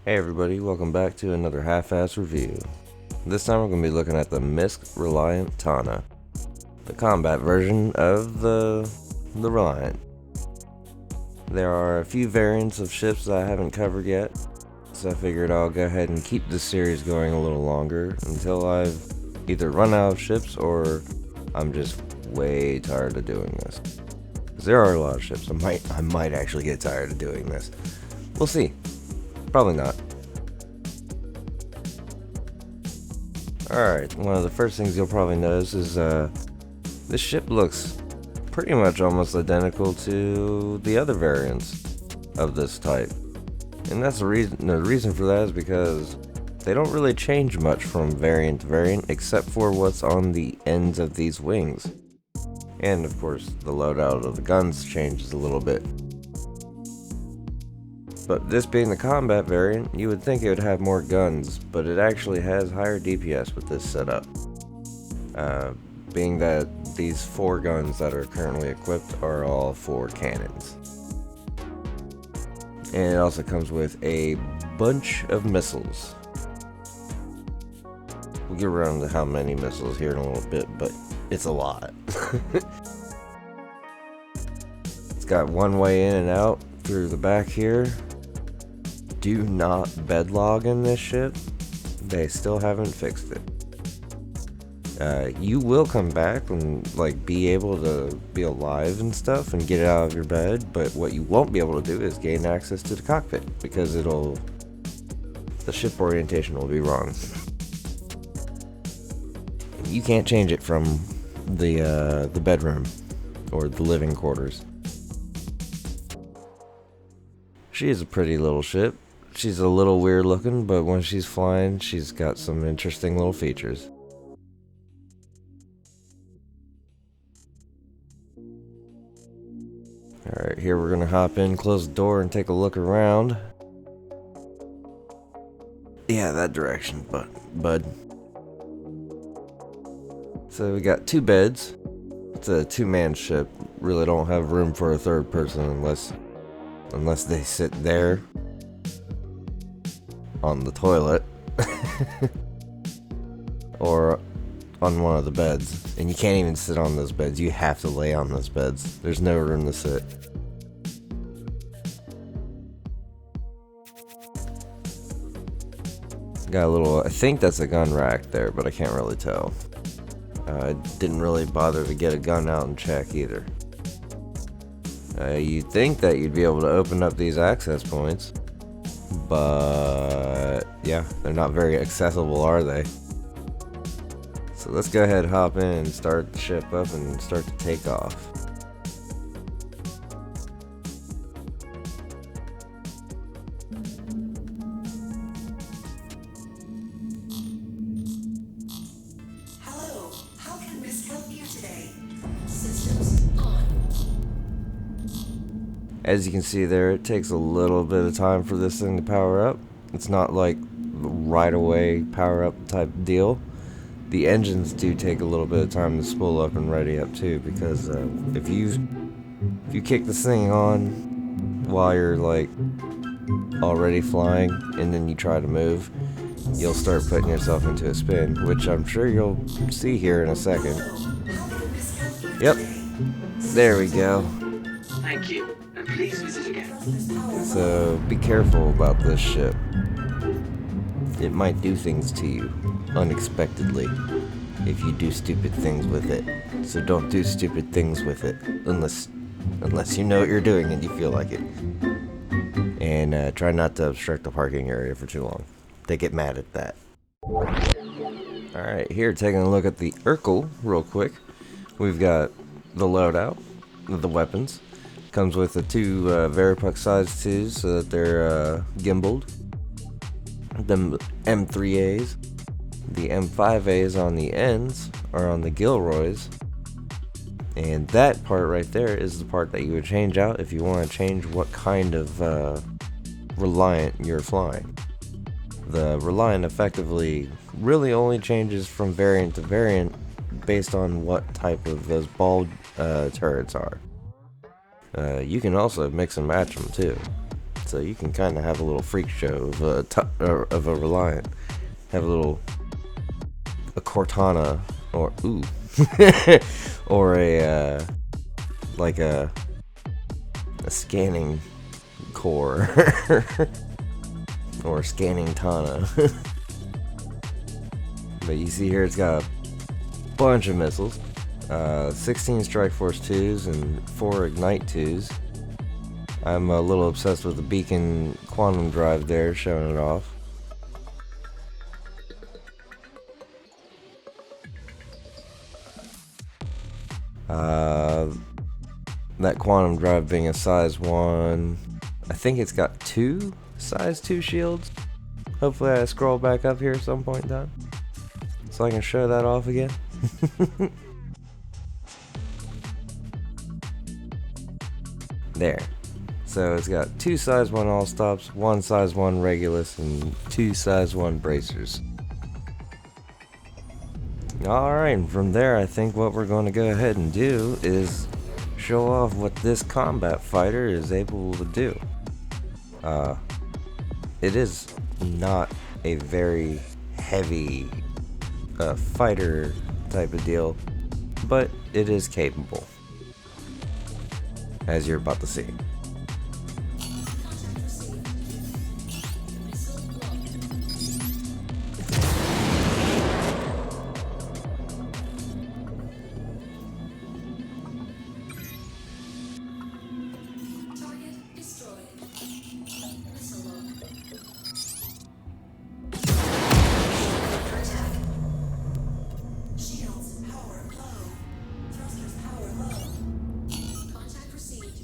Hey everybody, welcome back to another half-ass review. This time we're going to be looking at the MISC Reliant Tana, the combat version of the Reliant. There are a few variants of ships that I haven't covered yet, so I figured I'll go ahead and keep this series going a little longer until I've either run out of ships or I'm just way tired of doing this. Because there are a lot of ships, I might actually get tired of doing this. We'll see. Probably not. Alright, one of the first things you'll probably notice is this ship looks pretty much almost identical to the other variants of this type. And that's the reason for that is because they don't really change much from variant to variant except for what's on the ends of these wings. And of course the loadout of the guns changes a little bit. But this being the combat variant, you would think it would have more guns, but it actually has higher DPS with this setup. Being that these 4 guns that are currently equipped are all 4 cannons. And it also comes with a bunch of missiles. We'll get around to how many missiles here in a little bit, but it's a lot. It's got one way in and out through the back here. Do not bedlog in this ship. They still haven't fixed it. You will come back and be able to be alive and stuff and get out of your bed, but what you won't be able to do is gain access to the cockpit because the ship orientation will be wrong. You can't change it from the bedroom or the living quarters. She is a pretty little ship. She's a little weird looking, but when she's flying, she's got some interesting little features. Alright, here we're gonna hop in, close the door, and take a look around. Yeah, that direction, bud. So we got 2 beds. It's a 2-man ship. Really don't have room for a third person unless they sit there on the toilet or on one of the beds, and you can't even sit on those beds. You have to lay on those beds. There's no room to sit. Got a little, I think that's a gun rack there, but I can't really tell. I didn't really bother to get a gun out and check either. You'd think that you'd be able to open up these access points, but yeah, they're not very accessible, are they? So let's go ahead, hop in, and start the ship up and start to take off. Hello, how can MISC help you today? Systems on. As you can see there, it takes a little bit of time for this thing to power up. It's not like right away power up type deal. The engines do take a little bit of time to spool up and ready up too, because if you kick this thing on while you're already flying and then you try to move, you'll start putting yourself into a spin, which I'm sure you'll see here in a second. Yep, there we go. Thank you, and please visit again. So be careful about this ship. It might do things to you unexpectedly if you do stupid things with it. So don't do stupid things with it unless you know what you're doing and you feel like it. And try not to obstruct the parking area for too long. They get mad at that. Alright, here taking a look at the Urkel real quick. We've got the loadout, the weapons. Comes with the 2 Veripuck size 2s so that they're gimbaled. The M3As. The M5As on the ends are on the Gilroys. And that part right there is the part that you would change out if you want to change what kind of Reliant you're flying. The Reliant effectively really only changes from variant to variant based on what type of those ball turrets are. You can also mix and match them too. so you can kind of have a little freak show of a Reliant. Have a Cortana, or ooh, or a like a scanning core, or a scanning Tana. But you see here, it's got a bunch of missiles, 16 Strike Force 2s and 4 Ignite 2s. I'm a little obsessed with the beacon quantum drive there, showing it off. That quantum drive being a size 1, I think it's got 2 size 2 shields. Hopefully I scroll back up here at some point in time, so I can show that off again. There. So it's got 2 size 1 all stops, 1 size 1 Regulus, and 2 size 1 bracers. Alright, and from there I think what we're going to go ahead and do is show off what this combat fighter is able to do. It is not a very heavy fighter type of deal, but it is capable, as you're about to see. Target destroyed. Missile lock. Under attack. Shields power low. Thrusters power low. Contact received.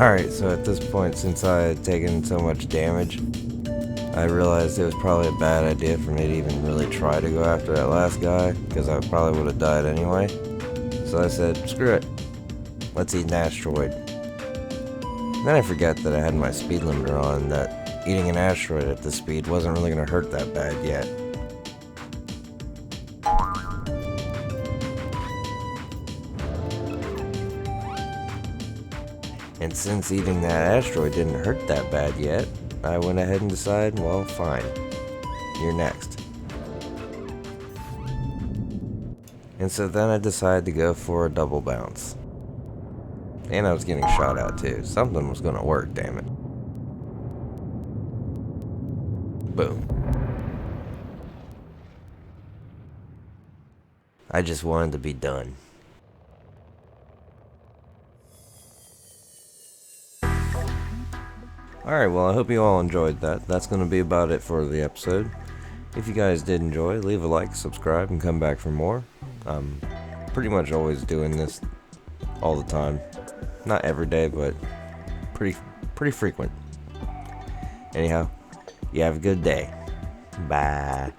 Alright, so at this point, since I had taken so much damage, I realized it was probably a bad idea for me to even really try to go after that last guy, because I probably would have died anyway. So I said, screw it. Let's eat an asteroid. Then I forgot that I had my speed limiter on, that eating an asteroid at this speed wasn't really going to hurt that bad yet. And since eating that asteroid didn't hurt that bad yet, I went ahead and decided, well, fine. You're next. And so then I decided to go for a double bounce. And I was getting shot at too. Something was gonna work, damn it. Boom. I just wanted to be done. Alright, well, I hope you all enjoyed that. That's going to be about it for the episode. If you guys did enjoy, leave a like, subscribe, and come back for more. I'm pretty much always doing this all the time. Not every day, but pretty frequent. Anyhow, you have a good day. Bye.